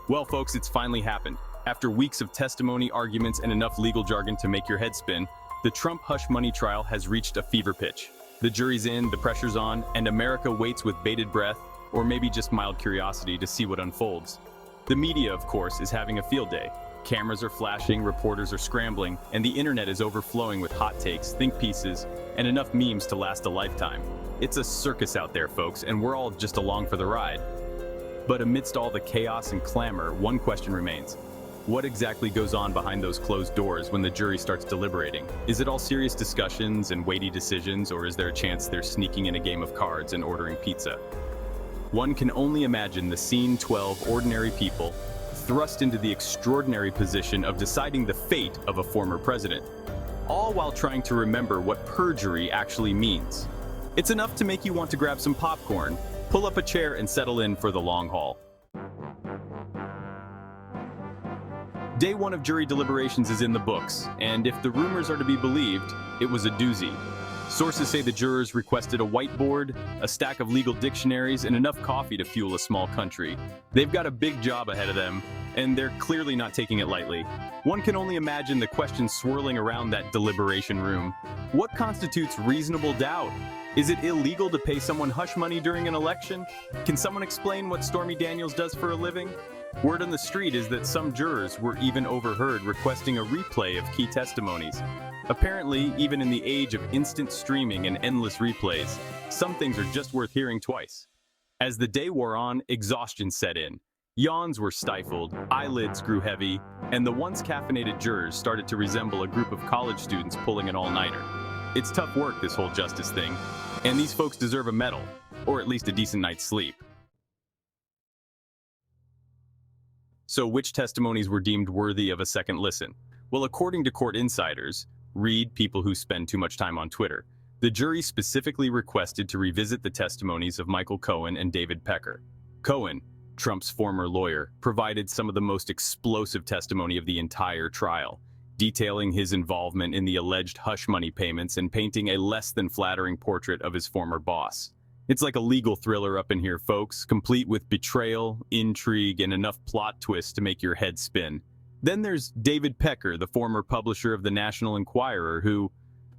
Well, folks, it's finally happened. After weeks of testimony, arguments, and enough legal jargon to make your head spin, the Trump hush money trial has reached a fever pitch. The jury's in, the pressure's on, and America waits with bated breath, or maybe just mild curiosity, to see what unfolds. The media, of course, is having a field day. Cameras are flashing, reporters are scrambling, and the internet is overflowing with hot takes, think pieces, and enough memes to last a lifetime. It's a circus out there, folks, and we're all just along for the ride. But amidst all the chaos and clamor, one question remains. What exactly goes on behind those closed doors when the jury starts deliberating? Is it all serious discussions and weighty decisions, or is there a chance they're sneaking in a game of cards and ordering pizza? One can only imagine the scene: 12 ordinary people thrust into the extraordinary position of deciding the fate of a former president, all while trying to remember what perjury actually means. It's enough to make you want to grab some popcorn, pull up a chair, and settle in for the long haul. Day one of jury deliberations is in the books, and if the rumors are to be believed, it was a doozy. Sources say the jurors requested a whiteboard, a stack of legal dictionaries, and enough coffee to fuel a small country. They've got a big job ahead of them, and they're clearly not taking it lightly. One can only imagine the questions swirling around that deliberation room. What constitutes reasonable doubt? Is it illegal to pay someone hush money during an election? Can someone explain what Stormy Daniels does for a living? Word on the street is that some jurors were even overheard requesting a replay of key testimonies. Apparently, even in the age of instant streaming and endless replays, some things are just worth hearing twice. As the day wore on, exhaustion set in. Yawns were stifled, eyelids grew heavy, and the once caffeinated jurors started to resemble a group of college students pulling an all-nighter. It's tough work, this whole justice thing, and these folks deserve a medal, or at least a decent night's sleep. So which testimonies were deemed worthy of a second listen? Well, according to court insiders, read people who spend too much time on Twitter, the jury specifically requested to revisit the testimonies of Michael Cohen and David Pecker. Cohen, Trump's former lawyer, provided some of the most explosive testimony of the entire trial, detailing his involvement in the alleged hush money payments and painting a less than flattering portrait of his former boss. It's like a legal thriller up in here, folks, complete with betrayal, intrigue, and enough plot twists to make your head spin. Then there's David Pecker, the former publisher of the National Enquirer, who,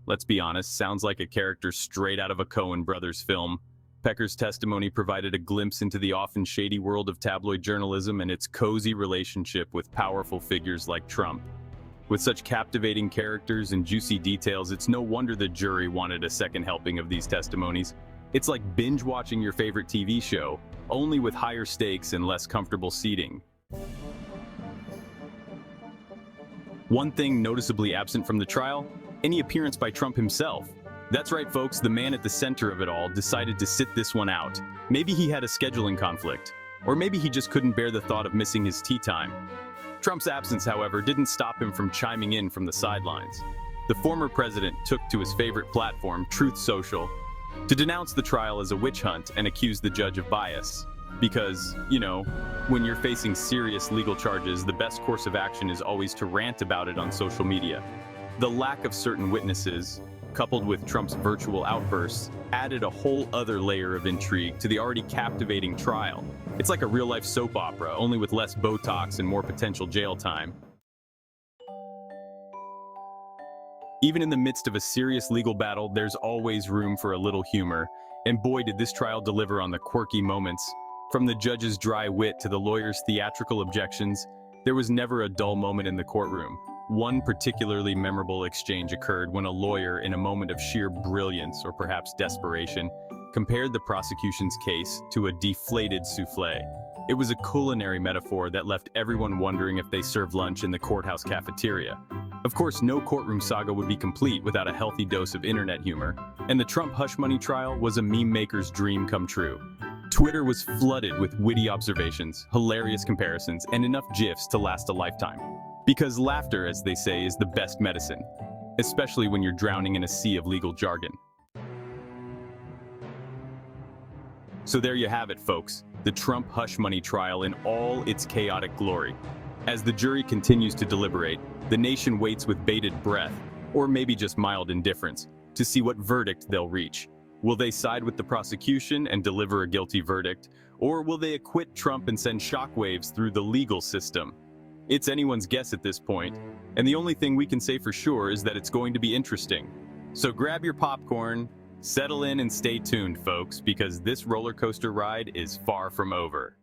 let's be honest, sounds like a character straight out of a Coen Brothers film. Pecker's testimony provided a glimpse into the often shady world of tabloid journalism and its cozy relationship with powerful figures like Trump. With such captivating characters and juicy details, it's no wonder the jury wanted a second helping of these testimonies. It's like binge-watching your favorite TV show, only with higher stakes and less comfortable seating. One thing noticeably absent from the trial: any appearance by Trump himself. That's right, folks, the man at the center of it all decided to sit this one out. Maybe he had a scheduling conflict, or maybe he just couldn't bear the thought of missing his tea time. Trump's absence, however, didn't stop him from chiming in from the sidelines. The former president took to his favorite platform, Truth Social, to denounce the trial as a witch hunt and accuse the judge of bias. Because, you know, when you're facing serious legal charges, the best course of action is always to rant about it on social media. The lack of certain witnesses, coupled with Trump's virtual outbursts, added a whole other layer of intrigue to the already captivating trial. It's like a real-life soap opera, only with less Botox and more potential jail time. Even in the midst of a serious legal battle, there's always room for a little humor, and boy did this trial deliver on the quirky moments. From the judge's dry wit to the lawyer's theatrical objections, there was never a dull moment in the courtroom. One particularly memorable exchange occurred when a lawyer, in a moment of sheer brilliance or perhaps desperation, compared the prosecution's case to a deflated soufflé. It was a culinary metaphor that left everyone wondering if they served lunch in the courthouse cafeteria. Of course, no courtroom saga would be complete without a healthy dose of internet humor, and the Trump hush money trial was a meme maker's dream come true. Twitter was flooded with witty observations, hilarious comparisons, and enough GIFs to last a lifetime. Because laughter, as they say, is the best medicine, especially when you're drowning in a sea of legal jargon. So there you have it, folks, the Trump hush money trial in all its chaotic glory. As the jury continues to deliberate, the nation waits with bated breath, or maybe just mild indifference, to see what verdict they'll reach. Will they side with the prosecution and deliver a guilty verdict, Or will they acquit Trump and send shockwaves through the legal system? It's anyone's guess at this point, and the only thing we can say for sure is that it's going to be interesting. So grab your popcorn, settle in and stay tuned, folks, because this roller coaster ride is far from over.